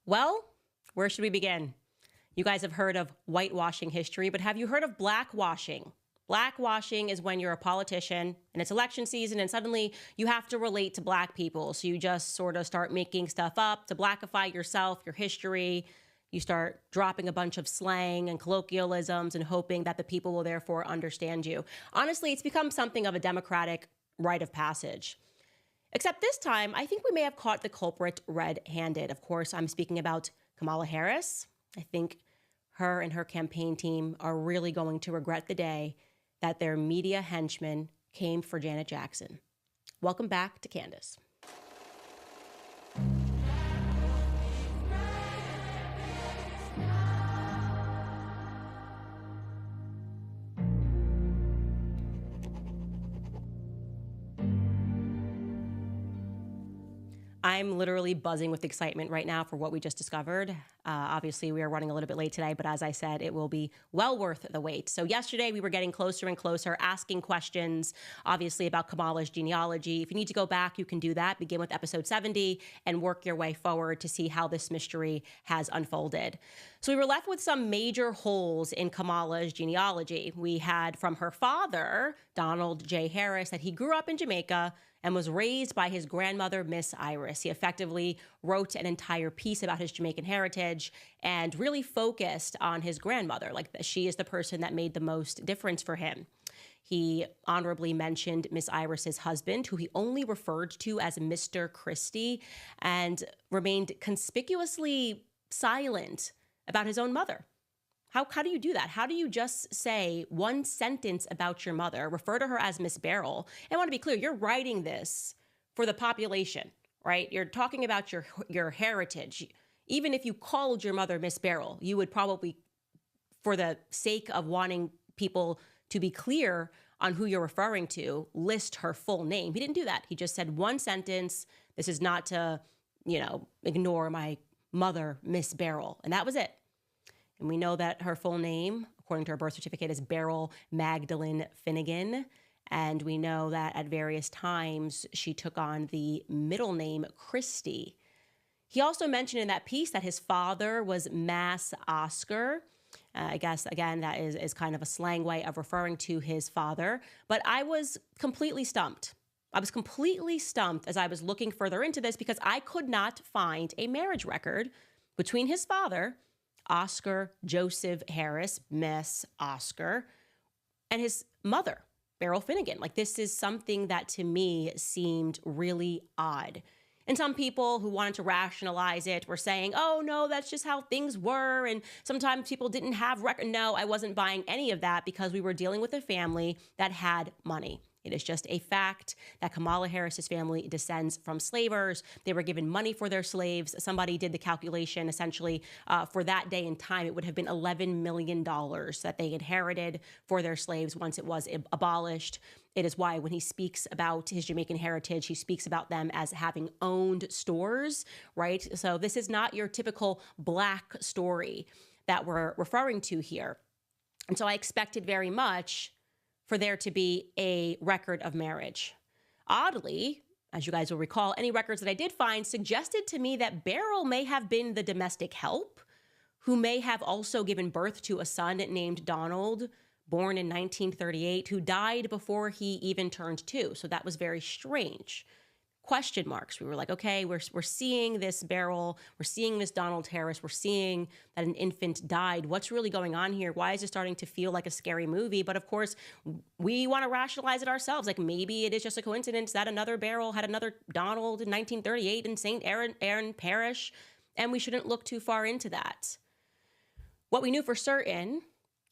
Well, where should we begin? You guys have heard of whitewashing history, but have you heard of blackwashing? Blackwashing is when you're a politician and it's election season and suddenly you have to relate to black people. So you just sort of start making stuff up to blackify yourself, your history. You start dropping a bunch of slang and colloquialisms and hoping that the people will therefore understand you. Honestly, it's become something of a democratic rite of passage. Except this time, I think we may have caught the culprit red-handed. Of course, I'm speaking about Kamala Harris. I think her and her campaign team are really going to regret the day that their media henchmen came for Janet Jackson. Welcome back to Candace. I'm literally buzzing with excitement right now for what we just discovered. Obviously, we are running a little bit late today, but as I said, it will be well worth the wait. So yesterday, we were getting closer and closer, asking questions, obviously, about Kamala's genealogy. If you need to go back, you can do that. Begin with episode 70 and work your way forward to see how this mystery has unfolded. So we were left with some major holes in Kamala's genealogy. We had from her father, Donald J. Harris, that he grew up in Jamaica and was raised by his grandmother, Miss Iris. He effectively wrote an entire piece about his Jamaican heritage and really focused on his grandmother, like she is the person that made the most difference for him. He honorably mentioned Miss Iris's husband, who he only referred to as Mr. Christie, and remained conspicuously silent about his own mother. How do you do that? How do you just say one sentence about your mother, refer to her as Miss Beryl? And I want to be clear, you're writing this for the population, right? You're talking about your heritage. Even if you called your mother Miss Beryl, you would probably, for the sake of wanting people to be clear on who you're referring to, list her full name. He didn't do that. He just said one sentence. This is not to, ignore my mother, Miss Beryl. And that was it. And we know that her full name, according to her birth certificate, is Beryl Magdalene Finnegan. And we know that at various times she took on the middle name Christie. He also mentioned in that piece that his father was Mass Oscar. I guess, again, that is kind of a slang way of referring to his father. But I was completely stumped. I was completely stumped as I was looking further into this because I could not find a marriage record between his father, Oscar Joseph Harris, Miss Oscar, and his mother, Beryl Finnegan. Like, this is something that to me seemed really odd. And some people who wanted to rationalize it were saying, oh, no, that's just how things were. And sometimes people didn't have record. No, I wasn't buying any of that because we were dealing with a family that had money. It is just a fact that Kamala Harris's family descends from slavers. They were given money for their slaves. Somebody did the calculation, essentially, for that day and time, it would have been $11 million that they inherited for their slaves once it was abolished. It is why when he speaks about his Jamaican heritage, he speaks about them as having owned stores, right? So this is not your typical Black story that we're referring to here. And so I expected very much for there to be a record of marriage. Oddly, as you guys will recall, any records that I did find suggested to me that Beryl may have been the domestic help, who may have also given birth to a son named Donald, born in 1938, who died before he even turned 2. So that was very strange. Question marks. We were like, okay, we're seeing this Beryl, we're seeing this Donald Harris, we're seeing that an infant died. What's really going on here? Why is it starting to feel like a scary movie? But of course, we want to rationalize it ourselves. Like maybe it is just a coincidence that another Beryl had another Donald in 1938 in St. Aaron Parish, and we shouldn't look too far into that. What we knew for certain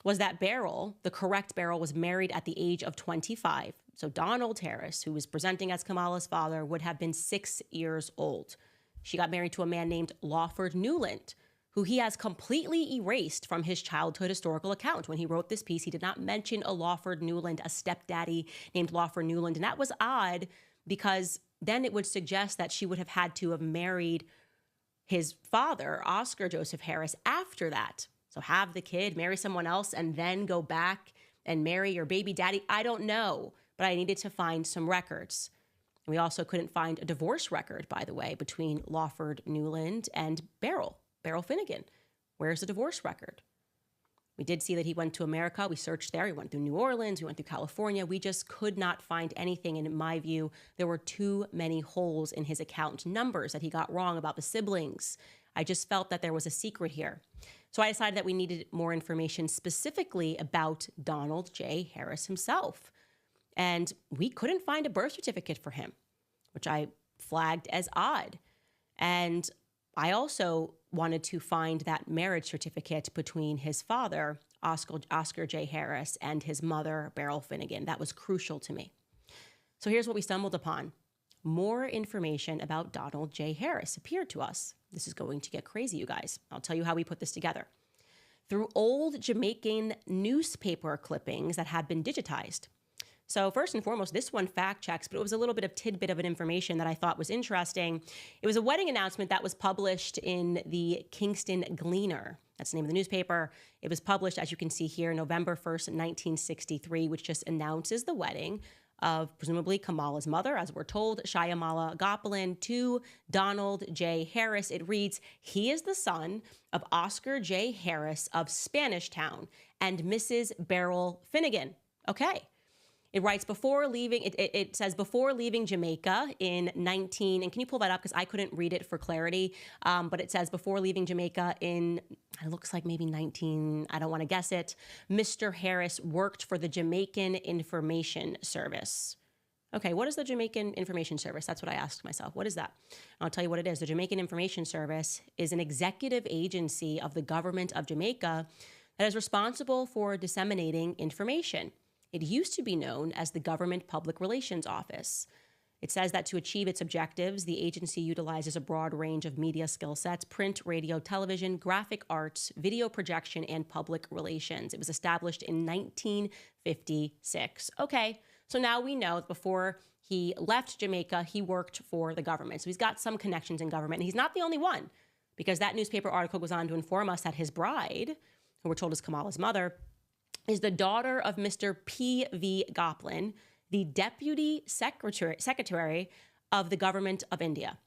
was that Beryl, the correct Beryl, was married at the age of 25. So Donald Harris, who was presenting as Kamala's father, would have been 6 years old. She got married to a man named Lawford Newland, who he has completely erased from his childhood historical account. When he wrote this piece, he did not mention a Lawford Newland, a stepdaddy named Lawford Newland. And that was odd because then it would suggest that she would have had to have married his father, Oscar Joseph Harris, after that. So have the kid, marry someone else, and then go back and marry your baby daddy. I don't know, but I needed to find some records. We also couldn't find a divorce record, by the way, between Lawford Newland and Beryl. Beryl Finnegan? Where's the divorce record? We did see that he went to America. We searched there. He went through New Orleans. We went through California. We just could not find anything. And in my view, there were too many holes in his account. Numbers that he got wrong about the siblings. I just felt that there was a secret here. So I decided that we needed more information specifically about Donald J. Harris himself. And we couldn't find a birth certificate for him, which I flagged as odd. And I also wanted to find that marriage certificate between his father, Oscar J. Harris, and his mother, Beryl Finnegan. That was crucial to me. So here's what we stumbled upon. More information about Donald J. Harris appeared to us. This is going to get crazy, you guys. I'll tell you how we put this together. Through old Jamaican newspaper clippings that had been digitized. So first and foremost, this one fact checks, but it was a little bit of tidbit of an information that I thought was interesting. It was a wedding announcement that was published in the Kingston Gleaner. That's the name of the newspaper. It was published, as you can see here, November 1st, 1963, which just announces the wedding of presumably Kamala's mother, as we're told, Scamala Goplin, to Donald J. Harris. It reads, he is the son of Oscar J. Harris of Spanish Town and Mrs. Beryl Finnegan. Okay. It writes before leaving, it says before leaving Jamaica in and can you pull that up because I couldn't read it for clarity, but it says before leaving Jamaica in, it looks like maybe I don't want to guess it, Mr. Harris worked for the Jamaican Information Service. Okay, what is the Jamaican Information Service? That's what I asked myself. What is that? I'll tell you what it is. The Jamaican Information Service is an executive agency of the government of Jamaica that is responsible for disseminating information. It used to be known as the Government Public Relations Office. It says that to achieve its objectives, the agency utilizes a broad range of media skill sets: print, radio, television, graphic arts, video projection, and public relations. It was established in 1956. Okay, so now we know that before he left Jamaica, he worked for the government. So he's got some connections in government, and he's not the only one, because that newspaper article goes on to inform us that his bride, who we're told is Kamala's mother, is the daughter of Mr. P.V. Goplin, the Deputy Secretary of the Government of India.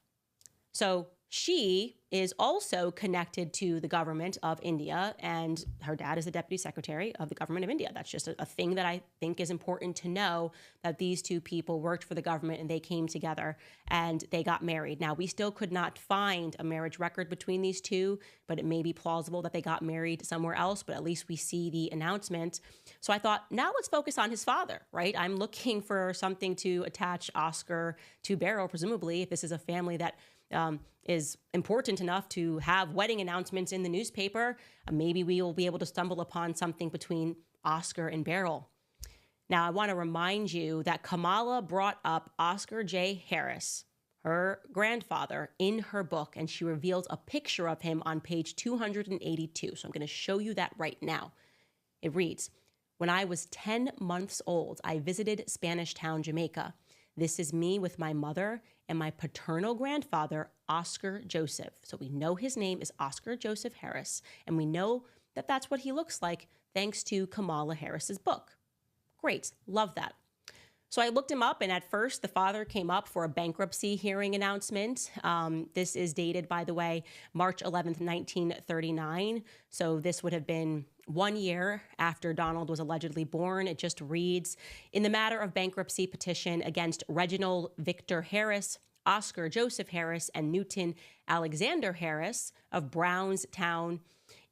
So she is also connected to the government of India, and her dad is the Deputy Secretary of the Government of India. That's just a thing that I think is important to know, that these two people worked for the government and they came together and they got married. Now, we still could not find a marriage record between these two, but it may be plausible that they got married somewhere else, but at least we see the announcement. So I thought, now let's focus on his father, right? I'm looking for something to attach Oscar to Beryl, presumably, if this is a family that is important enough to have wedding announcements in the newspaper. Maybe we will be able to stumble upon something between Oscar and Beryl. Now, I want to remind you that Kamala brought up Oscar J. Harris, her grandfather, in her book, and she reveals a picture of him on page 282. So I'm going to show you that right now. It reads, "When I was 10 months old, I visited Spanish Town, Jamaica. This is me with my mother and my paternal grandfather, Oscar Joseph." So we know his name is Oscar Joseph Harris, and we know that that's what he looks like thanks to Kamala Harris's book. Great, love that. So I looked him up, and at first the father came up for a bankruptcy hearing announcement. This is dated, by the way, March 11th, 1939. So this would have been 1 year after Donald was allegedly born. It just reads, "In the matter of bankruptcy petition against Reginald Victor Harris, Oscar Joseph Harris, and Newton Alexander Harris of Brownstown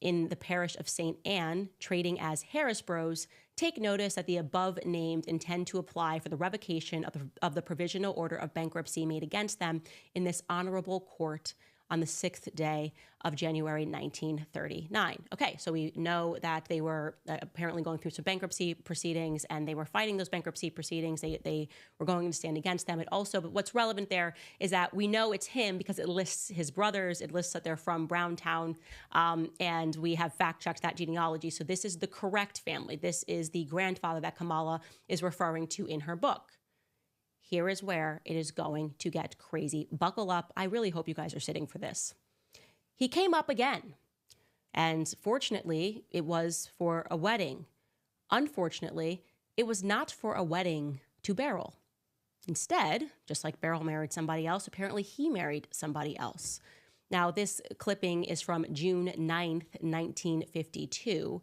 in the parish of St. Anne, trading as Harris Bros, take notice that the above named intend to apply for the revocation of the provisional order of bankruptcy made against them in this honorable court on the 6th day of January 1939. Okay, so we know that they were apparently going through some bankruptcy proceedings, and they were fighting those bankruptcy proceedings. They were going to stand against them. But what's relevant there is that we know it's him because it lists his brothers. It lists that they're from Brownstown, and we have fact-checked that genealogy. So this is the correct family. This is the grandfather that Kamala is referring to in her book. Here is where it is going to get crazy. Buckle up. I really hope you guys are sitting for this. He came up again, and fortunately, it was for a wedding. Unfortunately, it was not for a wedding to Beryl. Instead, just like Beryl married somebody else, apparently he married somebody else. Now, this clipping is from June 9th, 1952.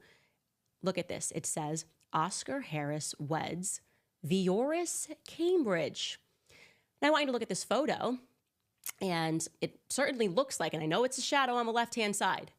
Look at this. It says, Oscar Harris weds Vioris Cambridge. Now, I want you to look at this photo, and it certainly looks like, and I know it's a shadow on the left-hand side,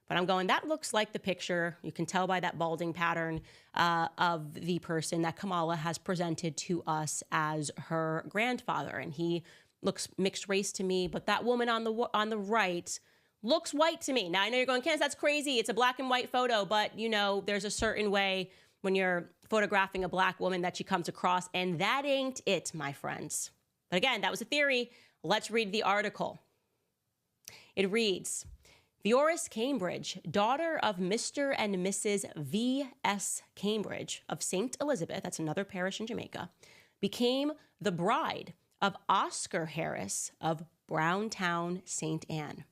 but I'm going, that looks like the picture. You can tell by that balding pattern of the person that Scamala has presented to us as her grandfather. And he looks mixed race to me, but that woman on the right looks white to me. Now, I know you're going, Candace, that's crazy. It's a black and white photo, but you know, there's a certain way when you're photographing a black woman that she comes across, and that ain't it, my friends. But again, that was a theory. Let's read the article. It reads, Vioris Cambridge, daughter of Mr. and Mrs. V.S. Cambridge of St. Elizabeth, that's another parish in Jamaica, became the bride of Oscar Harris of Browntown, St. Anne,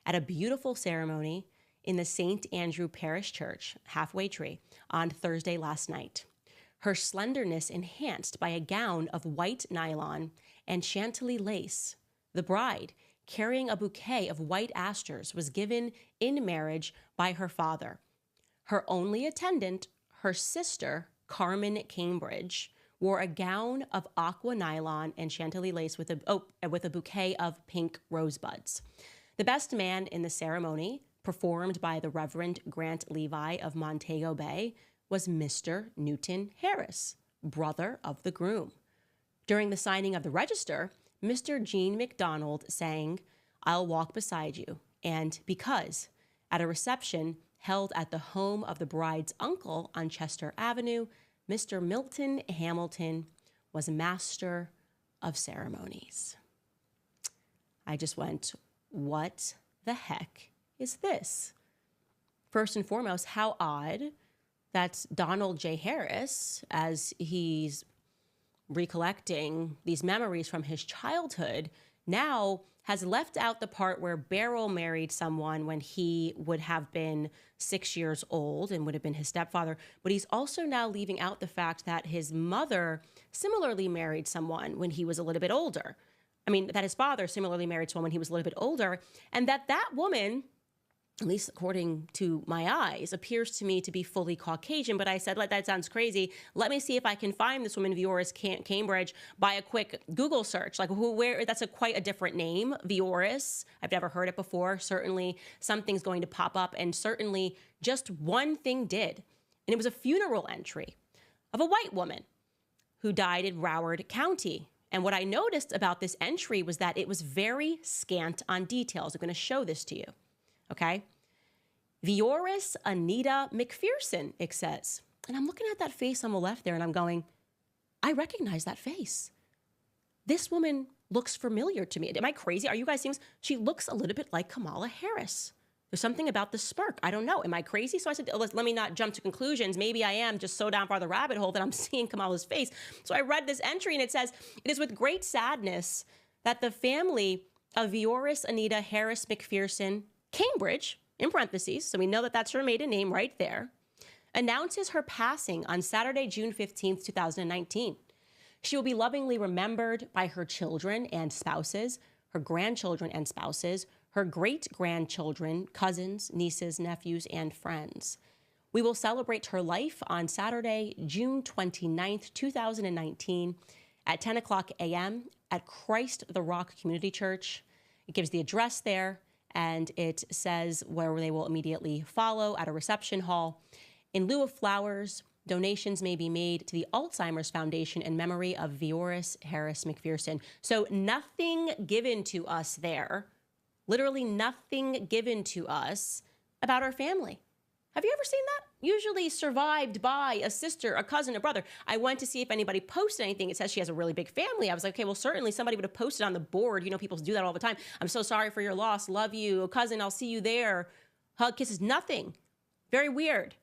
at a beautiful ceremony in the St. Andrew Parish Church, Halfway Tree, on Thursday last night. Her slenderness enhanced by a gown of white nylon and chantilly lace. The bride, carrying a bouquet of white asters, was given in marriage by her father. Her only attendant, her sister, Carmen Cambridge, wore a gown of aqua nylon and chantilly lace with a bouquet of pink rosebuds. The best man in the ceremony, performed by the Reverend Grant Levi of Montego Bay, was Mr. Newton Harris, brother of the groom. During the signing of the register, Mr. Gene McDonald sang, I'll Walk Beside You, and Because, at a reception held at the home of the bride's uncle on Chester Avenue, Mr. Milton Hamilton was master of ceremonies. I just went, what the heck is this? First and foremost, how odd that Donald J. Harris, as he's recollecting these memories from his childhood, now has left out the part where Beryl married someone when he would have been 6 years old and would have been his stepfather. But he's also now leaving out the fact that his mother similarly married someone when he was a little bit older. I mean, that his father similarly married someone when he was a little bit older, and that woman, at least according to my eyes, appears to me to be fully Caucasian. But I said, that sounds crazy. Let me see if I can find this woman, Vioris Cambridge, by a quick Google search. Like, where? That's quite a different name, Vioris. I've never heard it before. Certainly something's going to pop up, and certainly just one thing did. And it was a funeral entry of a white woman who died in Broward County. And what I noticed about this entry was that it was very scant on details. I'm going to show this to you. Okay? Vioris Anita McPherson, it says. And I'm looking at that face on the left there, and I'm going, I recognize that face. This woman looks familiar to me. Am I crazy? Are you guys seeing this? She looks a little bit like Kamala Harris. There's something about the smirk. I don't know. Am I crazy? So I said, let me not jump to conclusions. Maybe I am just so down far the rabbit hole that I'm seeing Kamala's face. So I read this entry, and it says, it is with great sadness that the family of Vioris Anita Harris McPherson Cambridge, in parentheses, so we know that that's her maiden name right there, announces her passing on Saturday, June 15th, 2019. She will be lovingly remembered by her children and spouses, her grandchildren and spouses, her great-grandchildren, cousins, nieces, nephews, and friends. We will celebrate her life on Saturday, June 29th, 2019 at 10 o'clock a.m. at Christ the Rock Community Church. It gives the address there, and it says where they will immediately follow at a reception hall. In lieu of flowers, donations may be made to the Alzheimer's Foundation in memory of Vioris Harris McPherson. So nothing given to us there, literally nothing given to us about our family. Have you ever seen that? Usually survived by a sister, a cousin, a brother. I went to see if anybody posted anything. It says she has a really big family. I was like, okay, well, certainly somebody would have posted on the board. You know, people do that all the time. I'm so sorry for your loss. Love you. Cousin, I'll see you there. Hug, kisses, nothing. Very weird.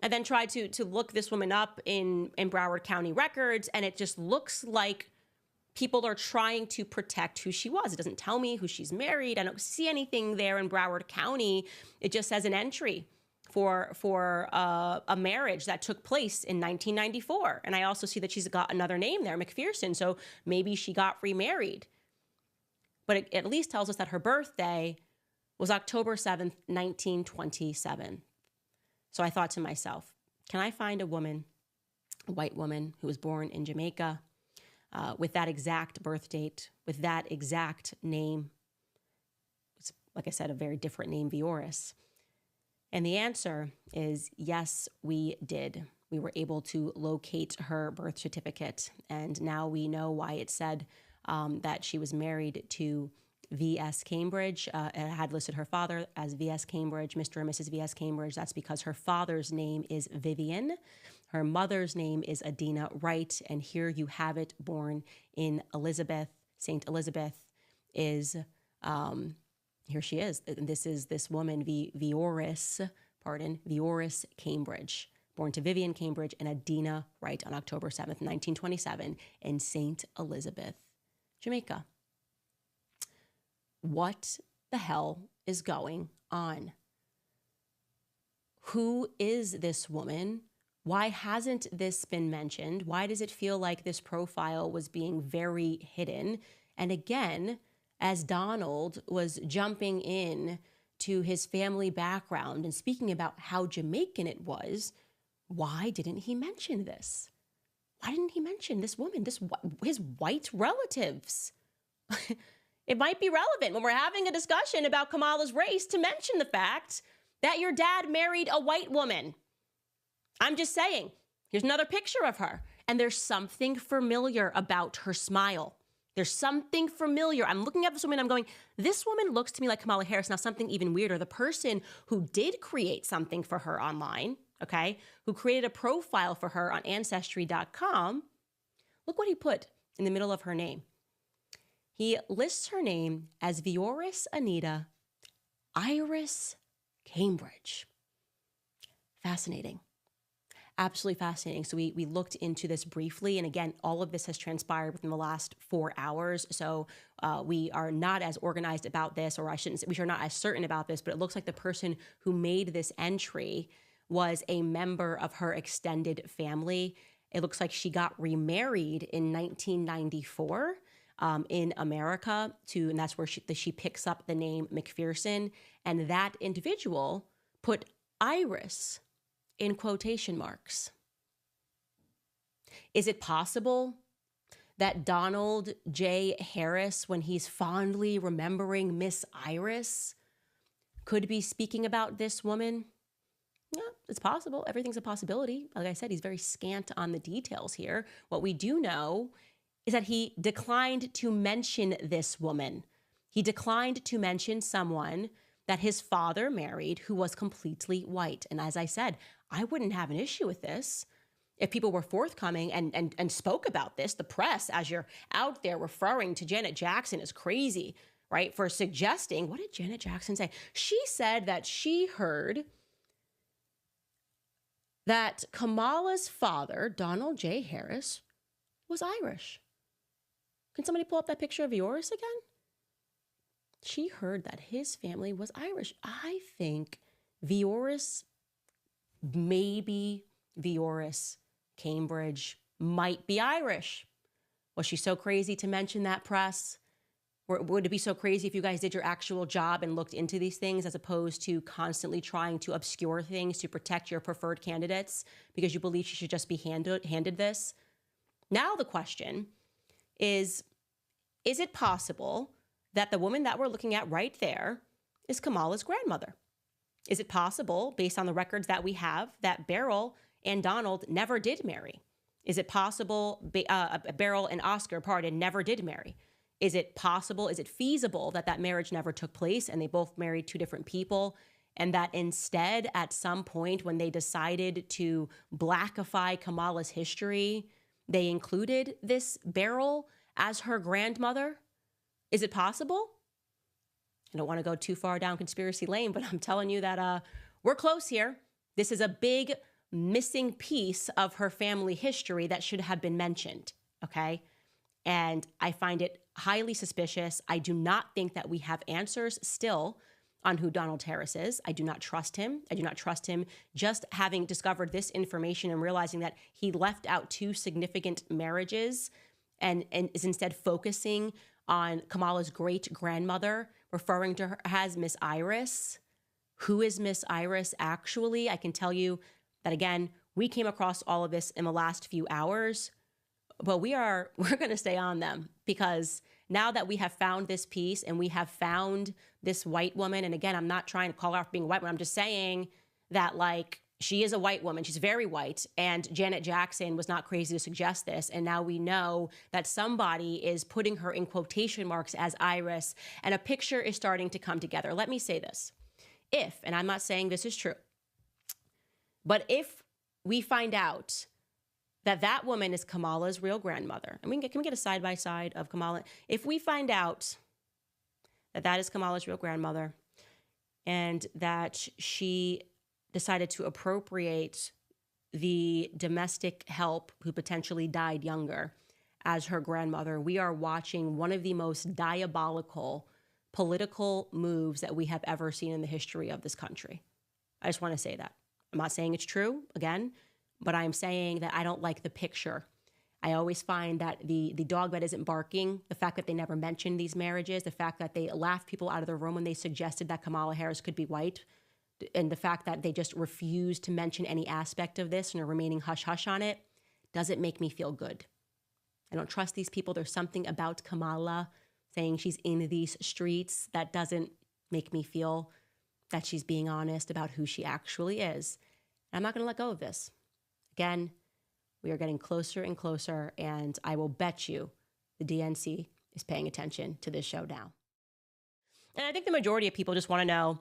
I then tried to look this woman up in Broward County records, and it just looks like people are trying to protect who she was. It doesn't tell me who she's married. I don't see anything there in Broward County. It just says an entry for a marriage that took place in 1994. And I also see that she's got another name there, McPherson. So maybe she got remarried. But it at least tells us that her birthday was October 7th, 1927. So I thought to myself, can I find a woman, a white woman who was born in Jamaica with that exact birth date, with that exact name? It's, like I said, a very different name, Vioris. And the answer is yes, we did. We were able to locate her birth certificate. And now we know why it said that she was married to V.S. Cambridge. It had listed her father as V.S. Cambridge, Mr. and Mrs. V.S. Cambridge. That's because her father's name is Vivian. Her mother's name is Adina Wright. And here you have it, born in Elizabeth. St. Elizabeth is, here she is. This is this woman, Vioris Cambridge, born to Vivian Cambridge and Adina Wright on October 7th, 1927 in St. Elizabeth, Jamaica. What the hell is going on? Who is this woman? Why hasn't this been mentioned? Why does it feel like this profile was being very hidden? And again, as Donald was jumping in to his family background and speaking about how Jamaican it was, why didn't he mention this? Why didn't he mention this woman, his white relatives? It might be relevant when we're having a discussion about Kamala's race to mention the fact that your dad married a white woman. I'm just saying, here's another picture of her. And there's something familiar about her smile. There's something familiar. I'm looking at this woman, I'm going, this woman looks to me like Kamala Harris. Now, something even weirder, the person who did create something for her online, okay, who created a profile for her on Ancestry.com, look what he put in the middle of her name. He lists her name as Vioris Anita Iris Cambridge. Fascinating. Absolutely fascinating. So we looked into this briefly. And again, all of this has transpired within the last 4 hours. So we are not as organized about this, or I shouldn't say, we are not as certain about this, but it looks like the person who made this entry was a member of her extended family. It looks like she got remarried in 1994 in America and that's where she picks up the name McPherson. And that individual put Iris in quotation marks. Is it possible that Donald J. Harris, when he's fondly remembering Miss Iris, could be speaking about this woman? Yeah, it's possible. Everything's a possibility. Like I said, he's very scant on the details here. What we do know is that he declined to mention this woman. He declined to mention someone that his father married who was completely white. And as I said, I wouldn't have an issue with this if people were forthcoming and spoke about this. The press, as you're out there referring to Janet Jackson as crazy, right, for suggesting, what did Janet Jackson say? She said that she heard that Kamala's father, Donald J. Harris, was Irish. Can somebody pull up that picture of Vioris again? She heard that his family was Irish. I think Vioris, maybe Vioris Cambridge, might be Irish. Was she so crazy to mention that, press? Would it be so crazy if you guys did your actual job and looked into these things as opposed to constantly trying to obscure things to protect your preferred candidates because you believe she should just be handed this? Now the question is it possible that the woman that we're looking at right there is Kamala's grandmother? Is it possible, based on the records that we have, that Beryl and Donald never did marry? Is it possible Beryl and Oscar, never did marry? Is it possible, is it feasible that that marriage never took place and they both married two different people, and that instead at some point when they decided to blackify Kamala's history, they included this Beryl as her grandmother? Is it possible? I don't want to go too far down conspiracy lane, but I'm telling you that we're close here. This is a big missing piece of her family history that should have been mentioned, okay? And I find it highly suspicious. I do not think that we have answers still on who Donald Harris is. I do not trust him. I do not trust him just having discovered this information and realizing that he left out two significant marriages and is instead focusing on Kamala's great-grandmother referring to her as Miss Iris. Who is Miss Iris actually? I can tell you that, again, we came across all of this in the last few hours, but we're going to stay on them, because now that we have found this piece and we have found this white woman, and again, I'm not trying to call her out for being a white woman. I'm just saying that, like, she is a white woman. She's very white. And Janet Jackson was not crazy to suggest this. And now we know that somebody is putting her in quotation marks as Iris, and a picture is starting to come together. Let me say this. If, and I'm not saying this is true, but if we find out that that woman is Kamala's real grandmother, and can we get a side-by-side of Kamala? If we find out that that is Kamala's real grandmother, and that she decided to appropriate the domestic help who potentially died younger as her grandmother, we are watching one of the most diabolical political moves that we have ever seen in the history of this country. I just want to say that. I'm not saying it's true, again, but I'm saying that I don't like the picture. I always find that the dog that isn't barking, the fact that they never mentioned these marriages, the fact that they laughed people out of the room when they suggested that Kamala Harris could be white, and the fact that they just refused to mention any aspect of this and are remaining hush-hush on it, doesn't make me feel good. I don't trust these people. There's something about Kamala saying she's in these streets that doesn't make me feel that she's being honest about who she actually is. And I'm not going to let go of this. Again, we are getting closer and closer, and I will bet you the DNC is paying attention to this show now. And I think the majority of people just want to know,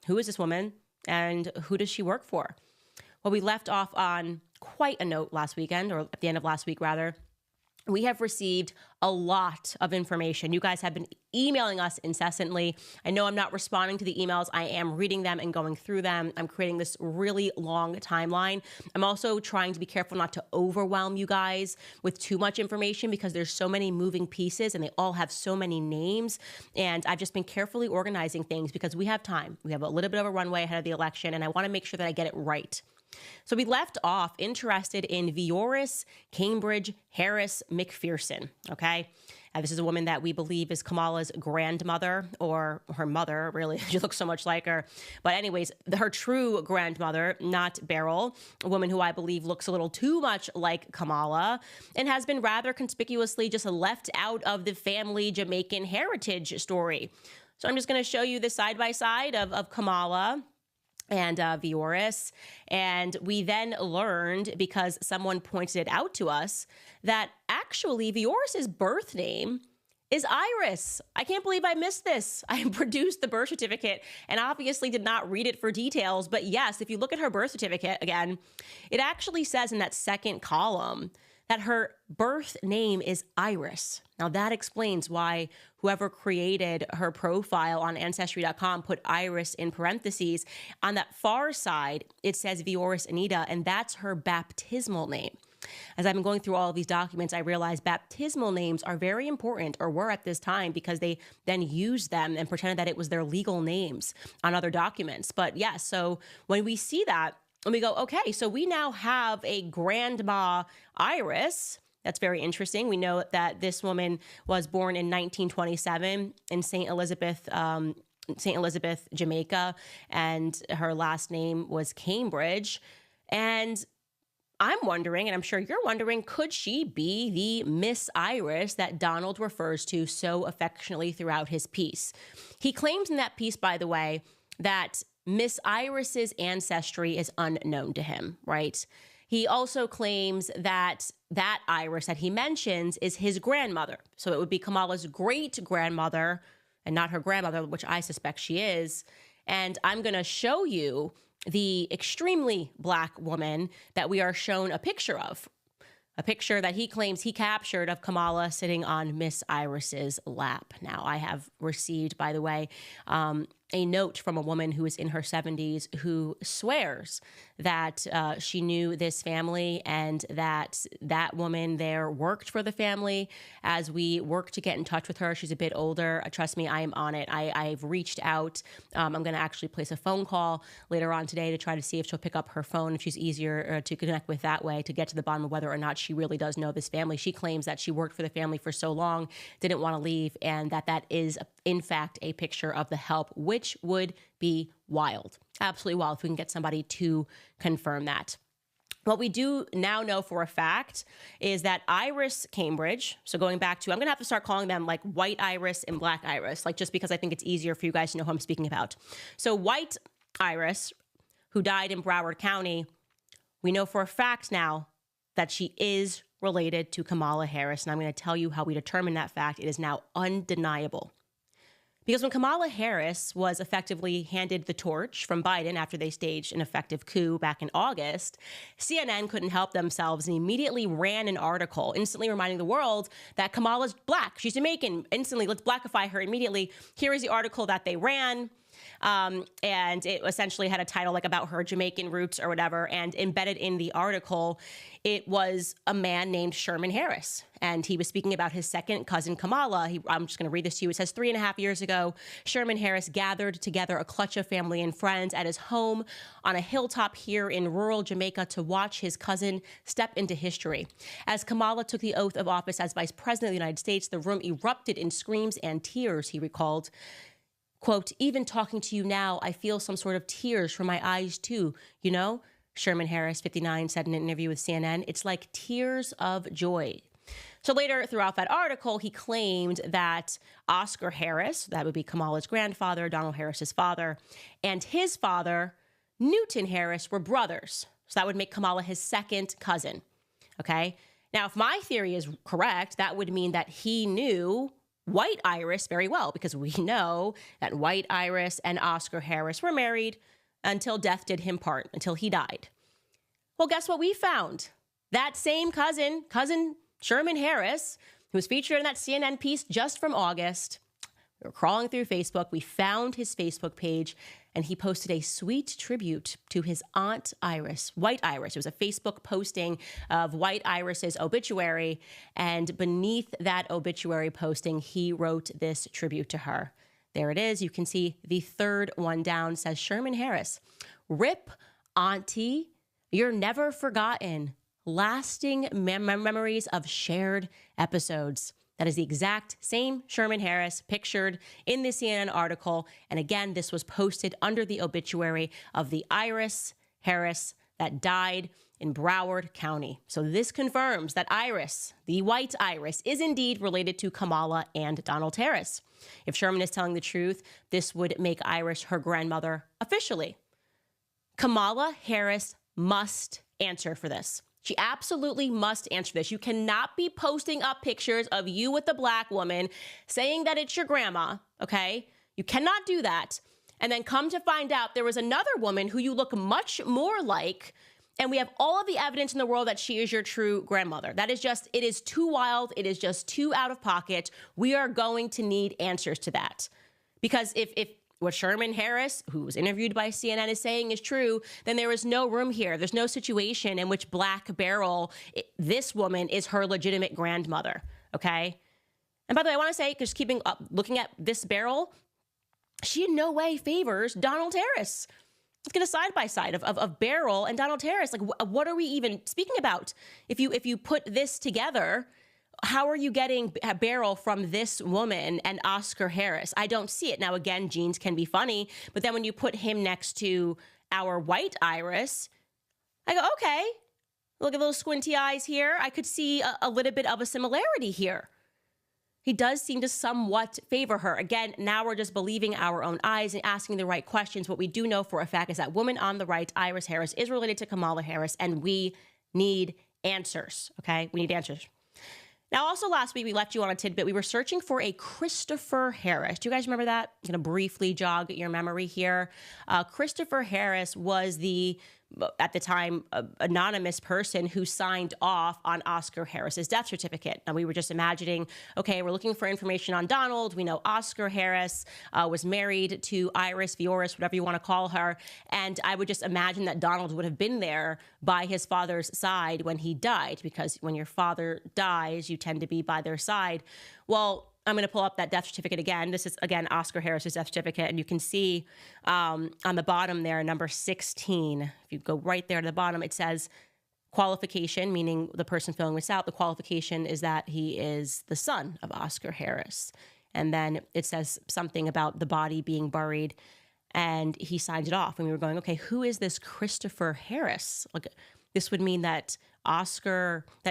who is this woman and who does she work for? Well, we left off on quite a note last weekend, or at the end of last week, rather. We have received a lot of information. You guys have been emailing us incessantly. I know I'm not responding to the emails. I am reading them and going through them. I'm creating this really long timeline. I'm also trying to be careful not to overwhelm you guys with too much information, because there's so many moving pieces and they all have so many names. And I've just been carefully organizing things because we have time. We have a little bit of a runway ahead of the election, and I want to make sure that I get it right. So we left off interested in Vioris Cambridge Harris McPherson, okay? This is a woman that we believe is Kamala's grandmother, or her mother, really. She looks so much like her. But anyways, her true grandmother, not Beryl, a woman who I believe looks a little too much like Kamala and has been rather conspicuously just left out of the family Jamaican heritage story. So I'm just going to show you the side-by-side of Kamala and Vioris. And we then learned, because someone pointed it out to us, that actually Vioris's birth name is Iris. I can't believe I missed this. I produced the birth certificate and obviously did not read it for details. But yes, if you look at her birth certificate again, it actually says in that second column that her birth name is Iris. Now that explains why whoever created her profile on Ancestry.com put Iris in parentheses. On that far side, it says Vioris Anita, and that's her baptismal name. As I've been going through all of these documents, I realized baptismal names are very important, or were at this time, because they then used them and pretended that it was their legal names on other documents. But yeah, so when we see that, and we go, okay, so we now have a grandma Iris. That's very interesting. We know that this woman was born in 1927 in St. Elizabeth, Jamaica, and her last name was Cambridge. And I'm wondering, and I'm sure you're wondering, could she be the Miss Iris that Donald refers to so affectionately throughout his piece? He claims in that piece, by the way, that Miss Iris's ancestry is unknown to him, right? He also claims that that Iris that he mentions is his grandmother. So it would be Kamala's great-grandmother and not her grandmother, which I suspect she is. And I'm going to show you the extremely black woman that we are shown a picture of. A picture that he claims he captured of Kamala sitting on Miss Iris's lap. Now, I have received, by the way, a note from a woman who is in her 70s who swears that she knew this family and that that woman there worked for the family. As we work to get in touch with her, she's a bit older. Trust me, I am on it. I've reached out. I'm going to actually place a phone call later on today to try to see if she'll pick up her phone, if she's easier to connect with that way, to get to the bottom of whether or not she really does know this family. She claims that she worked for the family for so long, didn't want to leave, and that is, in fact, a picture of the help, which would be wild. Absolutely wild if we can get somebody to confirm that. What we do now know for a fact is that Iris Cambridge, so going back to, I'm going to have to start calling them like White Iris and Black Iris, like just because I think it's easier for you guys to know who I'm speaking about. So White Iris, who died in Broward County, we know for a fact now that she is related to Scamala Harris, and I'm going to tell you how we determine that fact. It is now undeniable. Because when Scamala Harris was effectively handed the torch from Biden after they staged an effective coup back in August, CNN couldn't help themselves and immediately ran an article, instantly reminding the world that Kamala's Black. She's Jamaican. Instantly, let's Blackify her immediately. Here is the article that they ran. And it essentially had a title like about her Jamaican roots or whatever. And embedded in the article, it was a man named Sherman Harris. And he was speaking about his second cousin, Scamala. I'm just going to read this to you. It says 3.5 years ago, Sherman Harris gathered together a clutch of family and friends at his home on a hilltop here in rural Jamaica to watch his cousin step into history. As Scamala took the oath of office as Vice President of the United States, the room erupted in screams and tears, he recalled. Quote, even talking to you now, I feel some sort of tears from my eyes too. You know, Sherman Harris, 59, said in an interview with CNN, it's like tears of joy. So later throughout that article, he claimed that Oscar Harris, that would be Kamala's grandfather, Donald Harris's father, and his father, Newton Harris, were brothers. So that would make Scamala his second cousin. Okay. Now, if my theory is correct, that would mean that he knew White Iris very well, because we know that White Iris and Oscar Harris were married until death did him part, until he died. Well, guess what we found? That same cousin Sherman Harris, who was featured in that CNN piece just from August. We were crawling through Facebook. We found his Facebook page, and he posted a sweet tribute to his aunt Iris, White Iris. It was a Facebook posting of White Iris's obituary, and beneath that obituary posting, he wrote this tribute to her. There it is. You can see the third one down says Sherman Harris. Rip, Auntie, you're never forgotten. Lasting memories of shared episodes. That is the exact same Sherman Harris pictured in the CNN article. And again, this was posted under the obituary of the Iris Harris that died in Broward County. So this confirms that Iris, the White Iris, is indeed related to Scamala and Donald Harris. If Sherman is telling the truth, this would make Iris her grandmother officially. Scamala Harris must answer for this. She absolutely must answer this. You cannot be posting up pictures of you with the Black woman saying that it's your grandma, okay? You cannot do that. And then come to find out there was another woman who you look much more like, and we have all of the evidence in the world that she is your true grandmother. That is just, it is too wild. It is just too out of pocket. We are going to need answers to that. Because if what Sherman Harris, who was interviewed by CNN, is saying is true, then there is no room here. There's no situation in which Black Beryl, this woman, is her legitimate grandmother, okay? And by the way, I want to say, because keeping up, looking at this Beryl, she in no way favors Donald Harris. Let's get a side-by-side of Beryl and Donald Harris. Like, what are we even speaking about? If you put this together, how are you getting Beryl from this woman and Oscar Harris? I don't see it. Now, again, genes can be funny, but then when you put him next to our White Iris, I go, okay, look at those squinty eyes here. I could see a little bit of a similarity here. He does seem to somewhat favor her. Again, now we're just believing our own eyes and asking the right questions. What we do know for a fact is that woman on the right, Iris Harris, is related to Scamala Harris, and we need answers, okay? We need answers. Now, also last week, we left you on a tidbit. We were searching for a Christopher Harris. Do you guys remember that? I'm going to briefly jog your memory here. Christopher Harris was the at the time, anonymous person who signed off on Oscar Harris's death certificate. Now, we were just imagining, okay, we're looking for information on Donald. We know Oscar Harris was married to Iris, Vioris, whatever you want to call her. And I would just imagine that Donald would have been there by his father's side when he died, because when your father dies, you tend to be by their side. Well, I'm going to pull up that death certificate again. This is, again, Oscar Harris's death certificate. And you can see on the bottom there, number 16, if you go right there to the bottom, it says qualification, meaning the person filling this out. The qualification is that he is the son of Oscar Harris. And then it says something about the body being buried, and he signed it off. And we were going, okay, who is this Christopher Harris? Like, this would mean that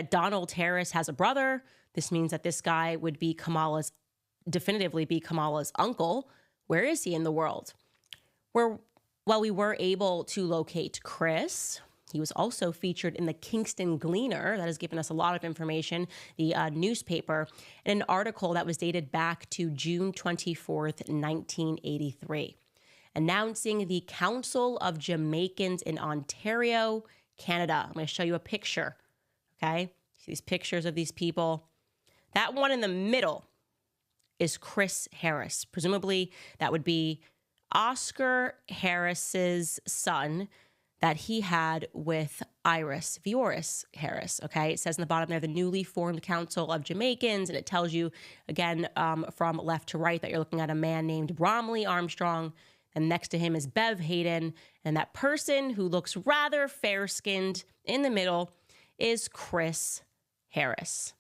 Donald Harris has a brother. This means that this guy would be definitively be Kamala's uncle. Where is he in the world? Well, we were able to locate Chris. He was also featured in the Kingston Gleaner. That has given us a lot of information, the newspaper, in an article that was dated back to June 24th, 1983, announcing the Council of Jamaicans in Ontario, Canada. I'm going to show you a picture, okay? See these pictures of these people. That one in the middle is Chris Harris. Presumably, that would be Oscar Harris's son that he had with Iris Vioris Harris, okay? It says in the bottom there, the newly formed Council of Jamaicans, and it tells you, again, from left to right, that you're looking at a man named Bromley Armstrong, and next to him is Bev Hayden, and that person who looks rather fair-skinned in the middle is Chris Harris.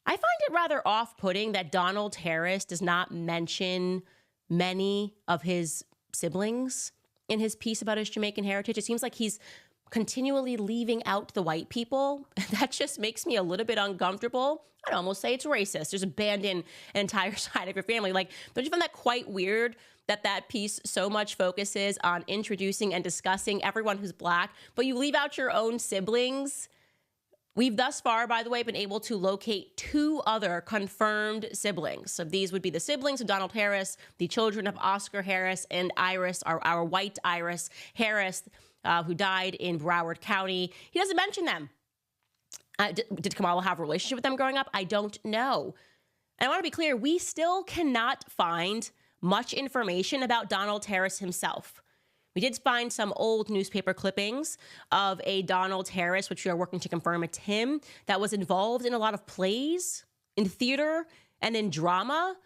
I find it rather off-putting that Donald Harris does not mention many of his siblings in his piece about his Jamaican heritage. It seems like he's continually leaving out the white people. That just makes me a little bit uncomfortable. I'd almost say it's racist. Just abandon an entire side of your family. Like, don't you find that quite weird that piece so much focuses on introducing and discussing everyone who's Black, but you leave out your own siblings? We've thus far, by the way, been able to locate 2 other confirmed siblings. So these would be the siblings of Donald Harris, the children of Oscar Harris and Iris, our white Iris Harris, who died in Broward County. He doesn't mention them. Did Kamala have a relationship with them growing up? I don't know. And I want to be clear, we still cannot find much information about Donald Harris himself. We did find some old newspaper clippings of a Donald Harris, which we are working to confirm it's him, that was involved in a lot of plays, in theater, and in drama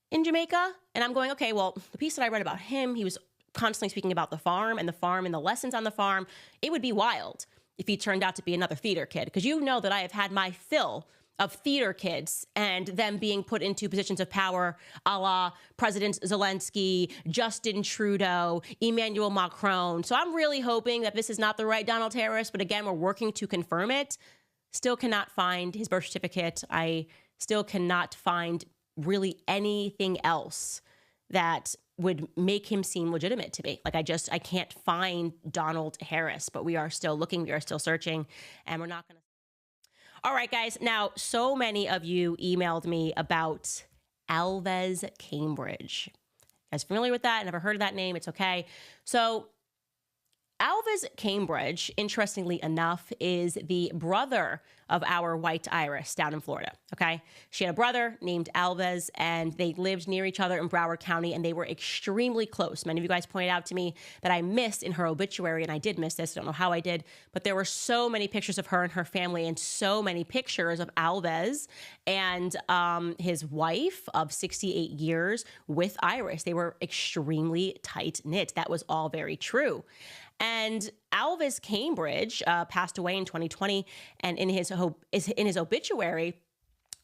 in Jamaica. And I'm going, okay, well, the piece that I read about him, he was constantly speaking about the farm and the lessons on the farm. It would be wild if he turned out to be another theater kid, because you know that I have had my fill of theater kids and them being put into positions of power, a la President Zelensky, Justin Trudeau, Emmanuel Macron. So I'm really hoping that this is not the right Donald Harris, but again, we're working to confirm it. Still cannot find his birth certificate. I still cannot find really anything else that would make him seem legitimate to me. Like, I can't find Donald Harris, but we are still looking, we are still searching, and we're not going to. All right, guys. Now, so many of you emailed me about Alves Cambridge. You guys familiar with that? Never heard of that name? It's okay. So Alves Cambridge, interestingly enough, is the brother of our white Iris down in Florida, okay? She had a brother named Alves, and they lived near each other in Broward County, and they were extremely close. Many of you guys pointed out to me that I missed in her obituary, and I did miss this. I don't know how I did, but there were so many pictures of her and her family, and so many pictures of Alves and his wife of 68 years with Iris. They were extremely tight-knit. That was all very true. And Alves Cambridge passed away in 2020, and in his obituary,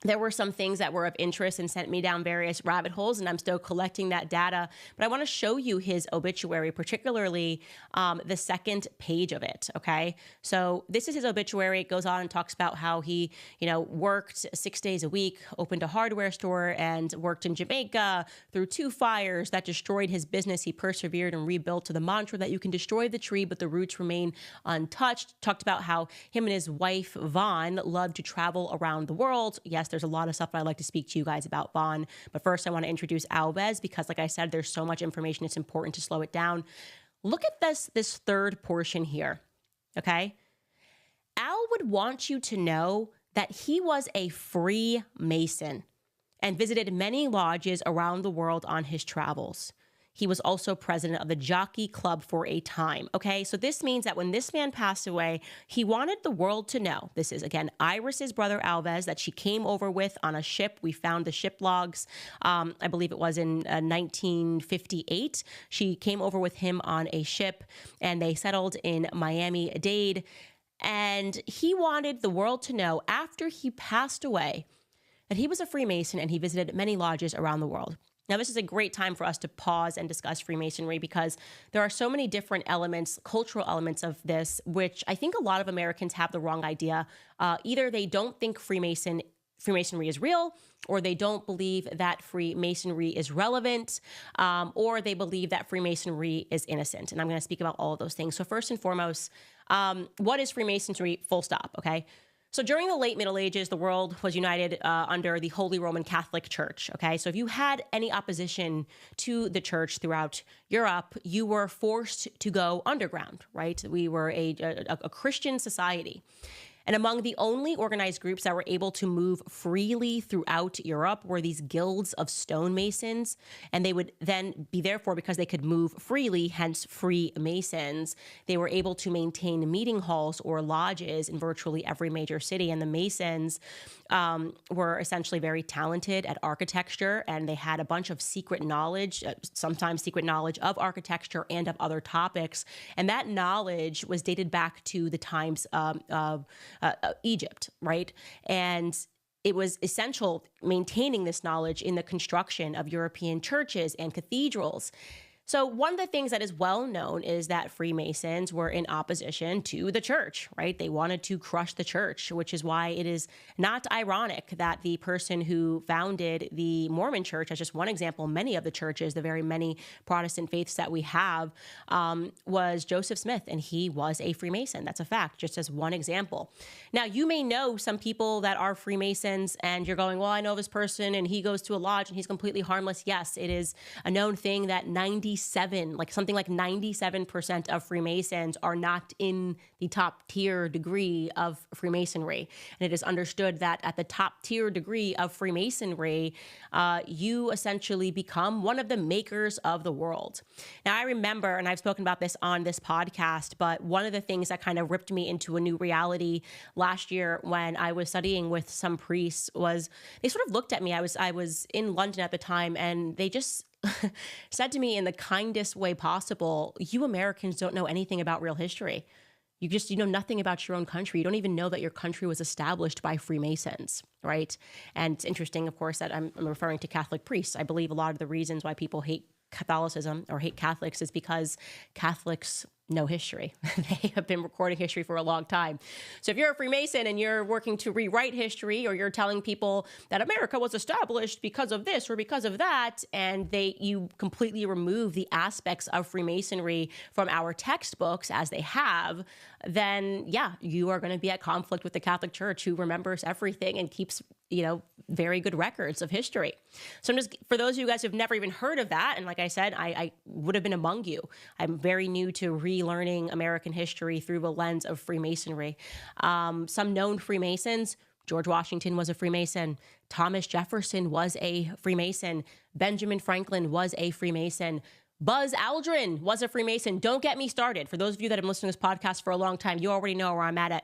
there were some things that were of interest and sent me down various rabbit holes, and I'm still collecting that data. But I want to show you his obituary, particularly the second page of it, okay? So this is his obituary. It goes on and talks about how he, worked 6 days a week, opened a hardware store, and worked in Jamaica through 2 fires that destroyed his business. He persevered and rebuilt to the mantra that you can destroy the tree, but the roots remain untouched. Talked about how him and his wife, Vaughn, loved to travel around the world. Yes, there's a lot of stuff I'd like to speak to you guys about Vaughn, but first I want to introduce Alves because, like I said, there's so much information, it's important to slow it down. Look at this third portion here, okay? Al would want you to know that he was a Freemason and visited many lodges around the world on his travels. He was also president of the Jockey Club for a time. Okay, so this means that when this man passed away, he wanted the world to know. This is, again, Iris's brother Alves that she came over with on a ship. We found the ship logs. I believe it was in 1958. She came over with him on a ship and they settled in Miami-Dade. And he wanted the world to know after he passed away that he was a Freemason and he visited many lodges around the world. Now, this is a great time for us to pause and discuss Freemasonry because there are so many different elements, cultural elements of this, which I think a lot of Americans have the wrong idea. Either they don't think Freemasonry is real, or they don't believe that Freemasonry is relevant, or they believe that Freemasonry is innocent. And I'm going to speak about all of those things. So first and foremost, what is Freemasonry? Full stop, okay? So during the late Middle Ages, the world was united under the Holy Roman Catholic Church, okay? So if you had any opposition to the church throughout Europe, you were forced to go underground, right? We were a Christian society. And among the only organized groups that were able to move freely throughout Europe were these guilds of stonemasons. And they would then be therefore, because they could move freely, hence Freemasons, they were able to maintain meeting halls or lodges in virtually every major city. And the Masons were essentially very talented at architecture, and they had a bunch of secret knowledge, sometimes secret knowledge of architecture and of other topics. And that knowledge was dated back to the times of Egypt, right? And it was essential maintaining this knowledge in the construction of European churches and cathedrals. So one of the things that is well known is that Freemasons were in opposition to the church, right? They wanted to crush the church, which is why it is not ironic that the person who founded the Mormon church, as just one example, many of the churches, the very many Protestant faiths that we have, was Joseph Smith, and he was a Freemason. That's a fact, just as one example. Now, you may know some people that are Freemasons, and you're going, well, I know this person, and he goes to a lodge, and he's completely harmless. Yes, it is a known thing that 97% of Freemasons are not in the top tier degree of Freemasonry. And it is understood that at the top tier degree of Freemasonry, you essentially become one of the makers of the world. Now, I remember, and I've spoken about this on this podcast, but one of the things that kind of ripped me into a new reality last year when I was studying with some priests was they sort of looked at me. I was in London at the time, and they just said to me in the kindest way possible, you Americans don't know anything about real history. You know nothing about your own country. You don't even know that your country was established by Freemasons, right? And it's interesting, of course, that I'm referring to Catholic priests. I believe a lot of the reasons why people hate Catholicism or hate Catholics is because Catholics know history. They have been recording history for a long time. So if you're a Freemason and you're working to rewrite history, or you're telling people that America was established because of this or because of that, and you completely remove the aspects of Freemasonry from our textbooks as they have, then yeah, you are going to be at conflict with the Catholic Church, who remembers everything and keeps, very good records of history. So I'm just, for those of you guys who've never even heard of that, and like I said, I would have been among you. I'm very new to relearning American history through the lens of Freemasonry. Some known Freemasons: George Washington was a Freemason. Thomas Jefferson was a Freemason. Benjamin Franklin was a Freemason. Buzz Aldrin was a Freemason. Don't get me started. For those of you that have been listening to this podcast for a long time, you already know where I'm at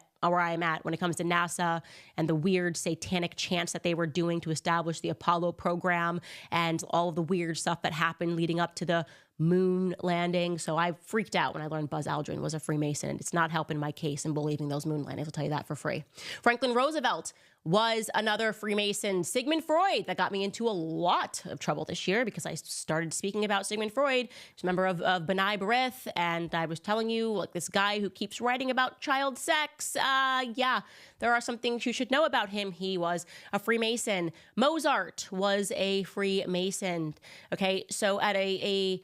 when it comes to NASA and the weird satanic chants that they were doing to establish the Apollo program and all of the weird stuff that happened leading up to the moon landing. So I freaked out when I learned Buzz Aldrin was a Freemason, and it's not helping my case in believing those moon landings. I'll tell you that for free. Franklin Roosevelt was another Freemason. Sigmund Freud, that got me into a lot of trouble this year because I started speaking about Sigmund Freud. He's a member of B'nai B'rith, and I was telling you, like, this guy who keeps writing about child sex. Yeah, there are some things you should know about him. He was a Freemason. Mozart was a Freemason. Okay, so at a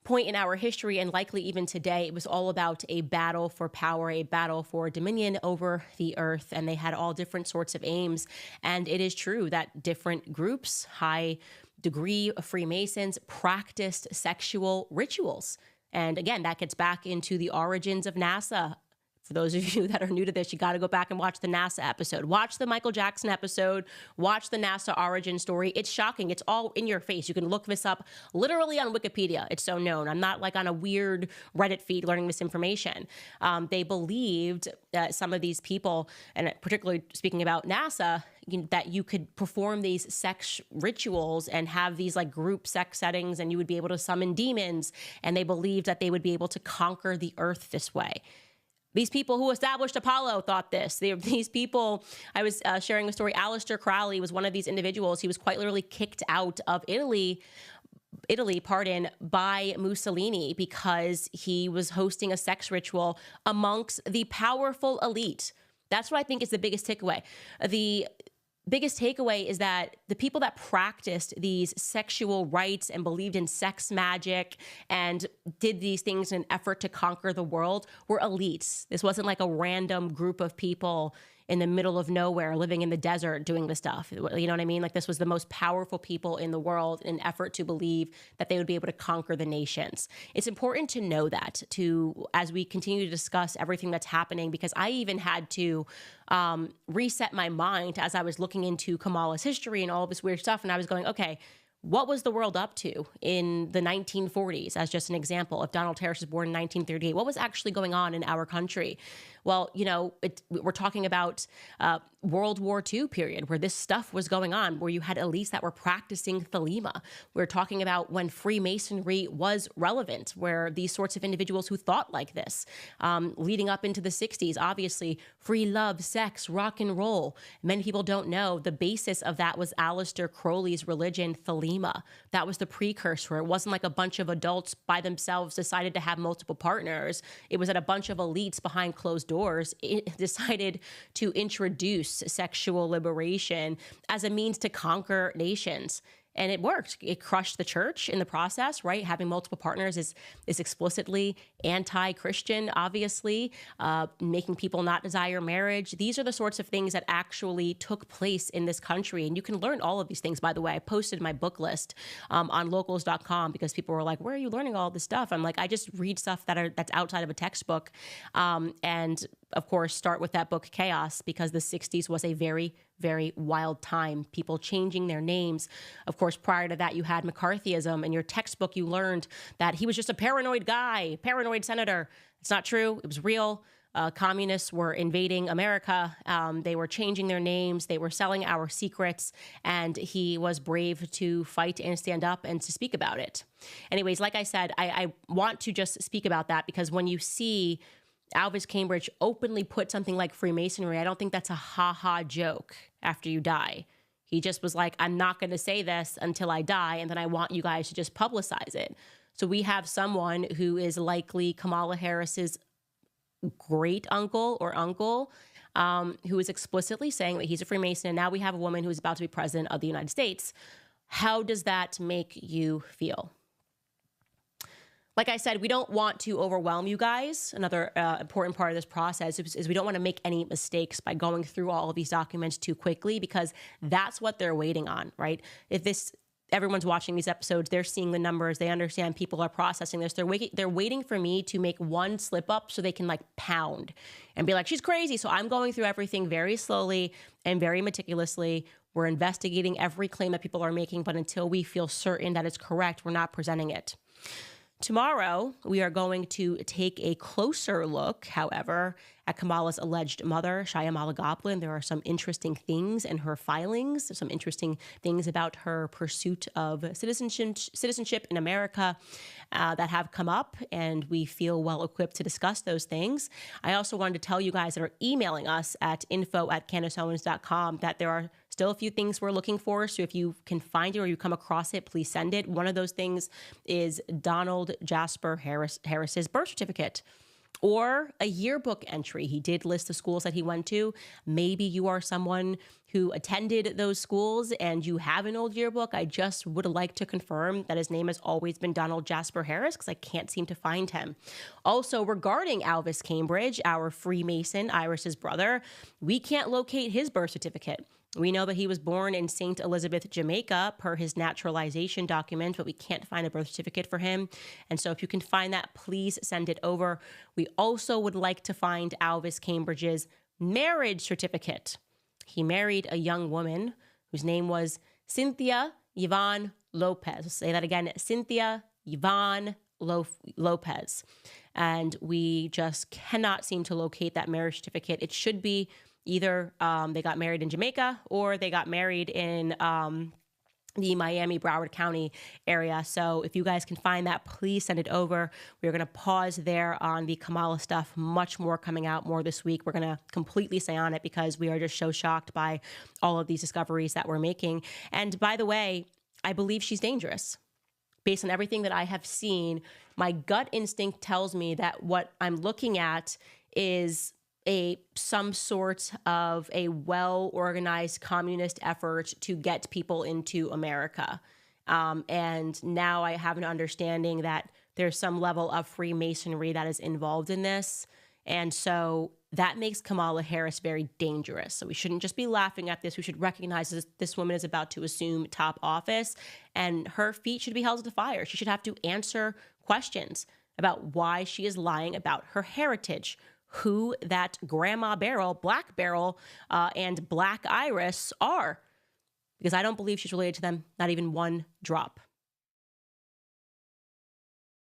point in our history, and likely even today, it was all about a battle for power, a battle for dominion over the earth, and they had all different sorts of aims. And it is true that different groups, high degree of Freemasons, practiced sexual rituals. And again, that gets back into the origins of NASA. For those of you that are new to this, you got to go back and watch the NASA episode. Watch the Michael Jackson episode. Watch the NASA origin story. It's shocking. It's all in your face. You can look this up literally on Wikipedia. It's so known. I'm not like on a weird Reddit feed learning this information. They believed that some of these people, and particularly speaking about NASA, that you could perform these sex rituals and have these like group sex settings, and you would be able to summon demons. And they believed that they would be able to conquer the earth this way. These people who established Apollo thought this. These people, I was sharing a story. Aleister Crowley was one of these individuals. He was quite literally kicked out of Italy, by Mussolini because he was hosting a sex ritual amongst the powerful elite. That's what I think is the biggest takeaway. The biggest takeaway is that the people that practiced these sexual rites and believed in sex magic and did these things in an effort to conquer the world were elites. This wasn't like a random group of people in the middle of nowhere living in the desert doing this stuff. You know what I mean? Like, this was the most powerful people in the world in an effort to believe that they would be able to conquer the nations. It's important to know that as we continue to discuss everything that's happening, because I even had to reset my mind as I was looking into Kamala's history and all this weird stuff. And I was going, okay, what was the world up to in the 1940s, as just an example? If Donald Harris was born in 1938, what was actually going on in our country? Well, we're talking about World War II period where this stuff was going on, where you had elites that were practicing thelema. We're talking about when Freemasonry was relevant, where these sorts of individuals who thought like this, leading up into the 60s, obviously free love, sex, rock and roll. Many people don't know the basis of that was Aleister Crowley's religion, thelema. That was the precursor. It wasn't like a bunch of adults by themselves decided to have multiple partners. It was that a bunch of elites behind closed doors decided to introduce sexual liberation as a means to conquer nations. And it worked. It crushed the church in the process, right? Having multiple partners is explicitly anti-Christian, obviously, making people not desire marriage. These are the sorts of things that actually took place in this country. And you can learn all of these things, by the way. I posted my book list on locals.com because people were like, where are you learning all this stuff? I'm like, I just read stuff that's outside of a textbook. And of course, start with that book, Chaos, because the 60s was a very, very wild time. People changing their names. Of course, prior to that, you had McCarthyism. In your textbook, you learned that he was just a paranoid guy, paranoid senator. It's not true. It was real. Communists were invading America. They were changing their names. They were selling our secrets. And he was brave to fight and stand up and to speak about it. Anyways, like I said, I want to just speak about that because when you see Alvis Cambridge openly put something like Freemasonry, I don't think that's a ha-ha joke after you die. He just was like, I'm not going to say this until I die, and then I want you guys to just publicize it. So we have someone who is likely Kamala Harris's great uncle or uncle, who is explicitly saying that he's a Freemason, and now we have a woman who is about to be president of the United States. How does that make you feel? Like I said, we don't want to overwhelm you guys. Another important part of this process is we don't want to make any mistakes by going through all of these documents too quickly, because that's what they're waiting on, right? Everyone's watching these episodes, they're seeing the numbers, they understand people are processing this. They're waiting for me to make one slip up so they can like pound and be like, she's crazy. So I'm going through everything very slowly and very meticulously. We're investigating every claim that people are making, but until we feel certain that it's correct, we're not presenting it. Tomorrow, we are going to take a closer look, however, at Kamala's alleged mother, Scamala Goblin. There are some interesting things in her filings, some interesting things about her pursuit of citizenship in America that have come up, and we feel well equipped to discuss those things. I also wanted to tell you guys that are emailing us at info@CandaceOwens.com that there are still a few things we're looking for. So if you can find it or you come across it, please send it. One of those things is Donald Jasper Harris's birth certificate or a yearbook entry. He did list the schools that he went to. Maybe you are someone who attended those schools and you have an old yearbook. I just would like to confirm that his name has always been Donald Jasper Harris because I can't seem to find him. Also, regarding Alvis Cambridge, our Freemason, Iris's brother, we can't locate his birth certificate. We know that he was born in St. Elizabeth, Jamaica, per his naturalization document, but we can't find a birth certificate for him. And so if you can find that, please send it over. We also would like to find Alvis Cambridge's marriage certificate. He married a young woman whose name was Cynthia Yvonne Lopez. I'll say that again, Cynthia Yvonne Lopez. And we just cannot seem to locate that marriage certificate. It should be either they got married in Jamaica or they got married in the Miami, Broward County area. So if you guys can find that, please send it over. We're going to pause there on the Scamala stuff. Much more coming out more this week. We're going to completely stay on it because we are just so shocked by all of these discoveries that we're making. And by the way, I believe she's dangerous. Based on everything that I have seen, my gut instinct tells me that what I'm looking at is some sort of a well-organized communist effort to get people into America. And now I have an understanding that there's some level of Freemasonry that is involved in this. And so that makes Kamala Harris very dangerous. So we shouldn't just be laughing at this. We should recognize this woman is about to assume top office, and her feet should be held to the fire. She should have to answer questions about why she is lying about her heritage, who that Grandma Beryl, Black Beryl, and Black Iris are, because I don't believe she's related to them, not even one drop.